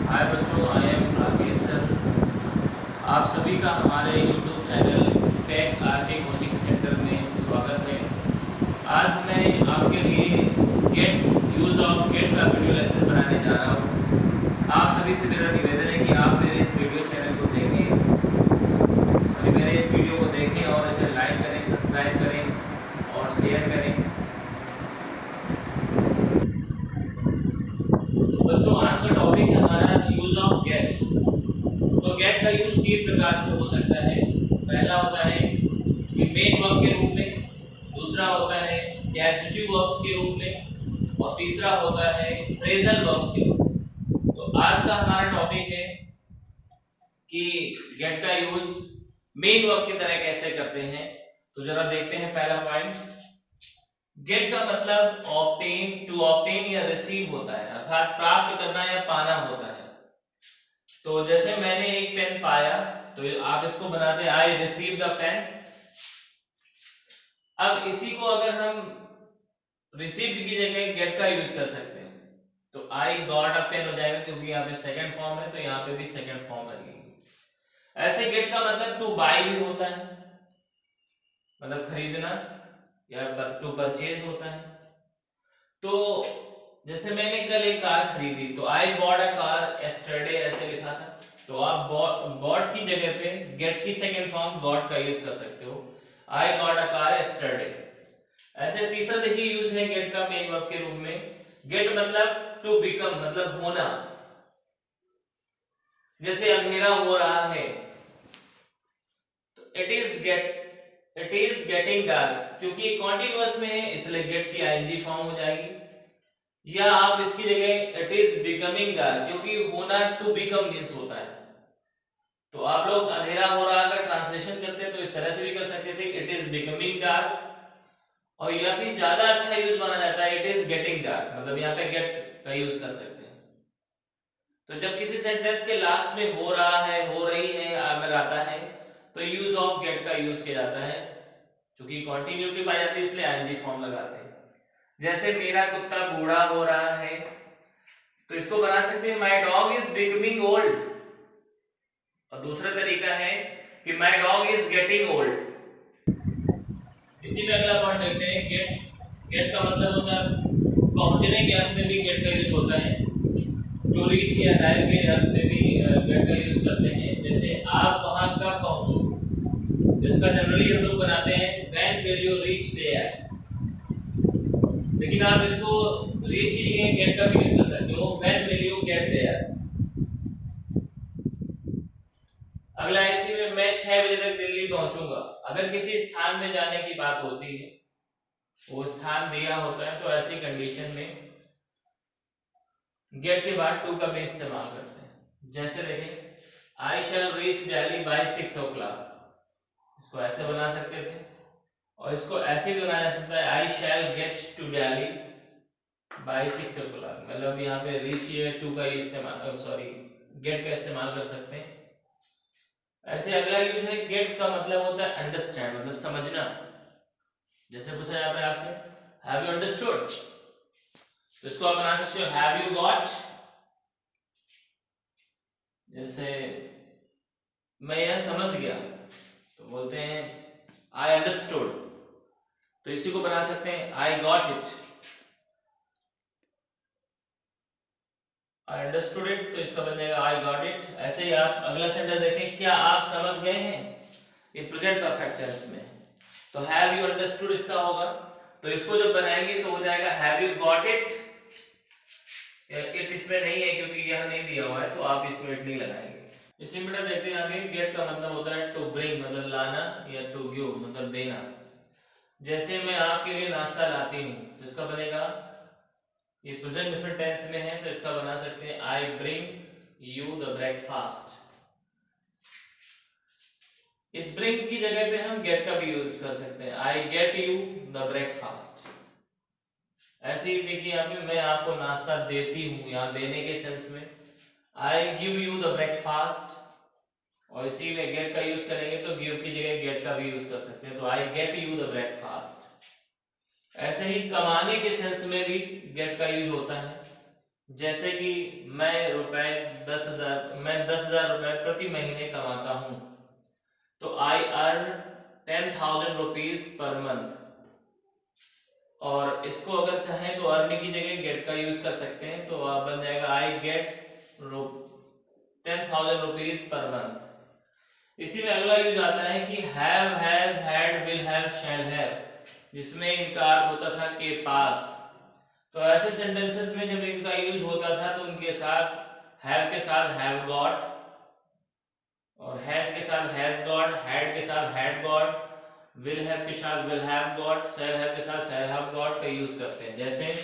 हाय बच्चों, I am Rakesh sir. आप सभी का हमारे YouTube channel tech RK coaching centre में स्वागत है। आज मैं आपके लिए गेट यूज़ ऑफ गेट का वीडियो लेक्चर बनाने जा रहा हूँ। आप सभी से मेरा निवेदन है कि आप मेरे इस वीडियो चैनल को मेरे इस वीडियो को देखें और इसे लाइक करें, सब्सक्राइब करें और शेयर करें। बच्चों, आज का टॉपिक है हमारा यूज ऑफ गेट। तो गेट का यूज तीन प्रकार से हो सकता है। पहला होता है कि मेन वर्ब के रूप में, दूसरा होता है एडजेक्टिव वर्ब्स के रूप में और तीसरा होता है फ्रेजल वर्ब्स के रूप में। तो आज का हमारा टॉपिक है कि गेट का यूज मेन वर्ब की तरह कैसे करते हैं। तो जरा देखते हैं पहला पॉइंट। गेट का मतलब ऑब्टेन, टू ऑब्टेन या रिसीव होता है, अर्थात प्राप्त करना या पाना होता है। तो जैसे मैंने एक पेन पाया तो आप इसको बनाते हैं आई रिसीव द पेन। अब इसी को अगर हम रिसीव्ड की जगह गेट का यूज कर सकते हैं तो आई गॉट अ पेन हो जाएगा, क्योंकि यहाँ पे सेकंड फॉर्म है तो यहाँ पे भी सेकंड फॉर्म लगेगी। ऐसे गेट का मतलब टू बाय भी होता है, मतलब खरीदना या टू परचेज होता है। तो जैसे मैंने कल एक कार खरीदी तो I bought a car yesterday ऐसे लिखा था, तो आप बॉट की जगह पे गेट की सेकंड फॉर्म गॉट का यूज कर सकते हो, I got a car yesterday. ऐसे तीसरा देखिए यूज है गेट का मेन वर्ब के रूप में। गेट मतलब टू बिकम, मतलब होना। जैसे अंधेरा हो रहा है तो इट इज गेटिंग डार्क, क्योंकि कॉन्टिन्यूअस में है इसलिए गेट की आईएनजी फॉर्म हो जाएगी। या आप इसकी जगह इट इज बिकमिंग डार्क, क्योंकि होना टू बिकम मींस होता है। तो आप लोग अंधेरा हो रहा का ट्रांसलेशन करते हैं तो इस तरह से भी कर सकते थे, इट इज बिकमिंग डार्क। और या फिर ज्यादा अच्छा यूज माना जाता है इट इज गेटिंग डार्क, मतलब यहाँ पे गेट का यूज कर सकते हैं। तो जब किसी सेंटेंस के लास्ट में हो रहा है, हो रही है अगर आता है तो यूज ऑफ गेट का यूज किया जाता है, क्योंकि कॉन्टिन्यूटी पाई जाती है इसलिए आईएनजी फॉर्म लगाते हैं। जैसे मेरा कुत्ता बूढ़ा हो रहा है तो इसको बना सकते हैं my dog is becoming old. और दूसरा तरीका है कि my dog is getting old. इसी में अगला पॉइंट देखते हैं गेट। गेट का मतलब होता है पहुंचने के अर्थ में भी गेट का यूज होता है, टू रीच या अराइव के अर्थ में भी गेट का यूज करते हैं। जैसे आप वहां कब पहुंचोगे, जिसका जनरली हम लोग बनाते हैं when will you reach there, लेकिन आप इसको रीच की जगह गेट का भी यूज कर सकते हो, when will you get there. अगला इसी में मैं 6 बजे तक दिल्ली पहुंचूंगा। अगर किसी स्थान में जाने की बात होती है, वो स्थान दिया होता है, तो ऐसी कंडीशन में गेट के बाद टू का भी इस्तेमाल करते हैं। जैसे देखें आई शैल रीच दिल्ली बाय 6 o'clock, इसको ऐसे बना सकते थे और इसको ऐसे भी बनाया जा सकता है I shall get to Delhi by 6 o'clock, मतलब यहाँ पे रीच ये टू का इस्तेमाल, सॉरी गेट का इस्तेमाल कर सकते हैं। ऐसे अगला यूज है गेट का मतलब होता है अंडरस्टैंड, मतलब समझना। जैसे पूछा जाता है आपसे हैव यू अंडरस्टूड, तो इसको आप बना सकते हो हैव यू गॉट। जैसे मैं यह समझ गया तो बोलते हैं आई अंडरस्टूड, तो इसी को बना सकते हैं आई got it. I understood it, तो इसका बन जाएगा आई गॉट इट। ऐसे ही आप अगला सेंटेंस देखें, क्या आप समझ गए हैं, ये प्रेजेंट परफेक्ट टेंस में, तो हैव यू अंडरस्टूड इसका होगा। तो इसको जब बनाएंगे तो हो जाएगा have you got it. It इसमें नहीं है क्योंकि यह नहीं दिया हुआ है, तो आप इसमें इट नहीं लगाएंगे। इसी में देखते हैं आगे। गेट का मतलब होता है टू ब्रिंग, मतलब लाना, या टू गिव मतलब देना। जैसे मैं आपके लिए नाश्ता लाती हूँ, तो इसका बनेगा, ये प्रेजेंट डिफरेंट टेंस में है तो इसका बना सकते हैं I bring you the breakfast. इस ब्रिंग की जगह पे हम गेट का भी यूज कर सकते हैं, I get you the breakfast. ऐसे ही देखिए यहाँ पे मैं आपको नाश्ता देती हूँ, यहाँ देने के सेंस में I give you the breakfast. और इसी में गेट का यूज करेंगे तो गिव की जगह गेट का भी यूज कर सकते हैं, तो I get you the breakfast. ऐसे ही कमाने के सेंस में भी गेट का यूज होता है, जैसे कि मैं 10,000 रुपए प्रति महीने कमाता हूं, तो I earn 10,000 rupees per month. और इसको अगर चाहें तो अर्न की जगह गेट का यूज कर सकते हैं, तो आप बन जाएगा I get 10,000 rupees per month. इसी में अगला यूज आता है कि have, has, had, will have, shall have, जिसमें इनका अर्थ होता था के पास। तो ऐसे सेंटेंसेस में जब इनका यूज होता था तो उनके साथ हैव के साथ हैव गॉट, और हैज के साथ हैज गॉट, हैड के साथ हैड गॉट, विल हैव के साथ will have got, shall have के साथ शैल हैव गॉट का यूज करते हैं। जैसे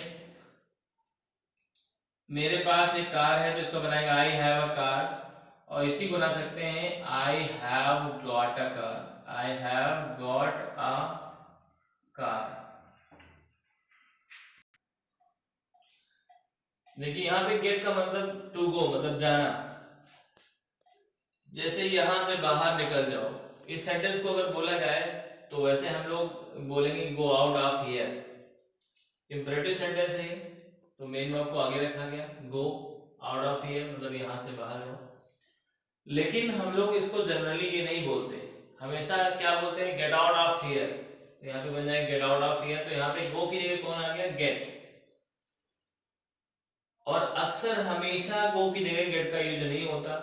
मेरे पास एक कार है तो इसको बनाएंगे आई हैव अ कार, और इसी को बना सकते हैं I have got a car, I have got a car. देखिए यहाँ पे गेट का मतलब टू गो, मतलब जाना। जैसे यहां से बाहर निकल जाओ, इस सेंटेंस को अगर बोला जाए तो वैसे हम लोग बोलेंगे go out of here. Imperative sentence है ये, तो मेन वर्ब को आगे रखा गया, गो आउट ऑफ हियर मतलब यहां से बाहर जाओ। लेकिन हम लोग इसको जनरली ये नहीं बोलते, हमेशा क्या बोलते हैं, गेट आउट ऑफ हियर। तो यहाँ पे बन जाएगा गेट आउट ऑफ हियर, तो यहाँ पे गो की जगह कौन आ गया, गेट। और अक्सर हमेशा गो की जगह गेट का यूज नहीं होता,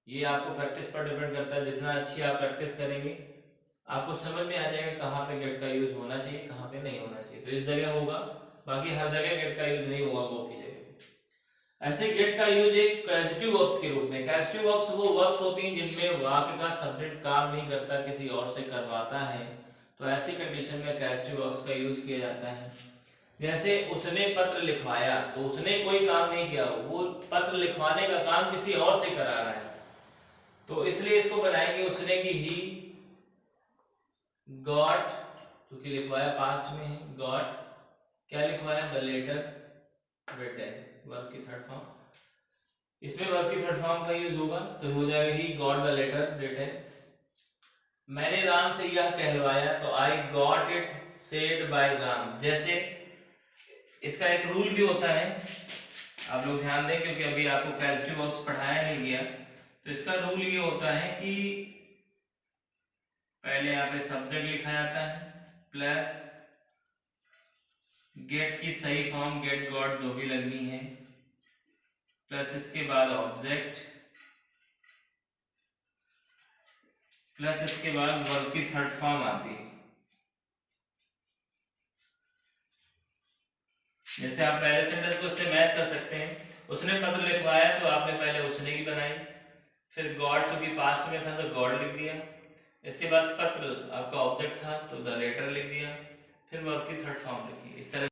ये आपको प्रैक्टिस पर डिपेंड करता है। जितना अच्छी आप प्रैक्टिस करेंगे आपको समझ में आ जाएगा कहाँ पे गेट का यूज होना चाहिए, कहाँ पे नहीं होना चाहिए। तो इस जगह होगा, बाकी हर जगह गेट का यूज नहीं होगा गो की जगह। ऐसे गेट का यूज एक कैजेटिव वर्ब्स के रूप में, कैजेटिव वर्ब्स वो वर्ब्स होती हैं जिनमें वाक्य का सब्जेक्ट काम नहीं करता, किसी और से करवाता है, तो ऐसी कंडीशन में कैजेटिव वर्ब्स का यूज किया जाता है। जैसे उसने पत्र लिखवाया, तो उसने कोई काम नहीं किया, वो पत्र लिखवाने का काम किसी और से करा रहा है, तो इसलिए इसको बनाएंगे उसने की ही गॉट, क्योंकि लिखवाया पास्ट में है, गॉट क्या लिखवाया, द लेटर रिटन, वर्ब की थर्ड फॉर्म। इसमें वर्ब की थर्ड फॉर्म का यूज होगा, तो हो जाएगा ही गॉट द लेटर रिटन। मैंने राम से यह कहलवाया, तो I got it said by Ram. जैसे इसका एक रूल भी होता है, आप लोग ध्यान दें, क्योंकि अभी आपको कैजेटिव वर्ब्स पढ़ाया नहीं गया। तो इसका रूल ये होता है कि पहले यहाँ पे सब्जेक्ट लिखा जाता है प्लस गेट की सही फॉर्म गेट गॉट जो भी लगनी है, प्लस इसके बाद ऑब्जेक्ट, प्लस इसके बाद वर्ब की थर्ड फॉर्म आती है। जैसे आप पहले सेंटेंस को इससे मैच कर सकते हैं, उसने पत्र लिखवाया तो आपने पहले उसने की बनाई, फिर गॉड चूंकि पास्ट में था तो गॉड लिख दिया, इसके बाद पत्र आपका ऑब्जेक्ट था तो द लेटर लिख दिया, फिर वर्ब की थर्ड फॉर्म लिखी, इस तरह।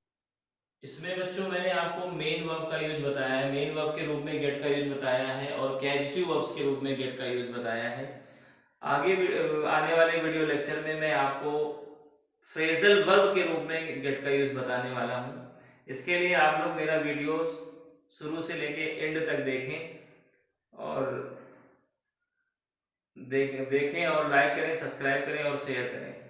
इसमें बच्चों मैंने आपको मेन वर्ब का यूज बताया है, मेन वर्ब के रूप में गेट का यूज बताया है, और कैजेटिव वर्ब्स के रूप में गेट का यूज बताया है। आगे आने वाले वीडियो लेक्चर में मैं आपको फ्रेजल वर्ब के रूप में गेट का यूज बताने वाला हूँ। इसके लिए आप लोग मेरा वीडियो शुरू से लेके एंड तक देखें, और देखें और लाइक करें, सब्सक्राइब करें और शेयर करें।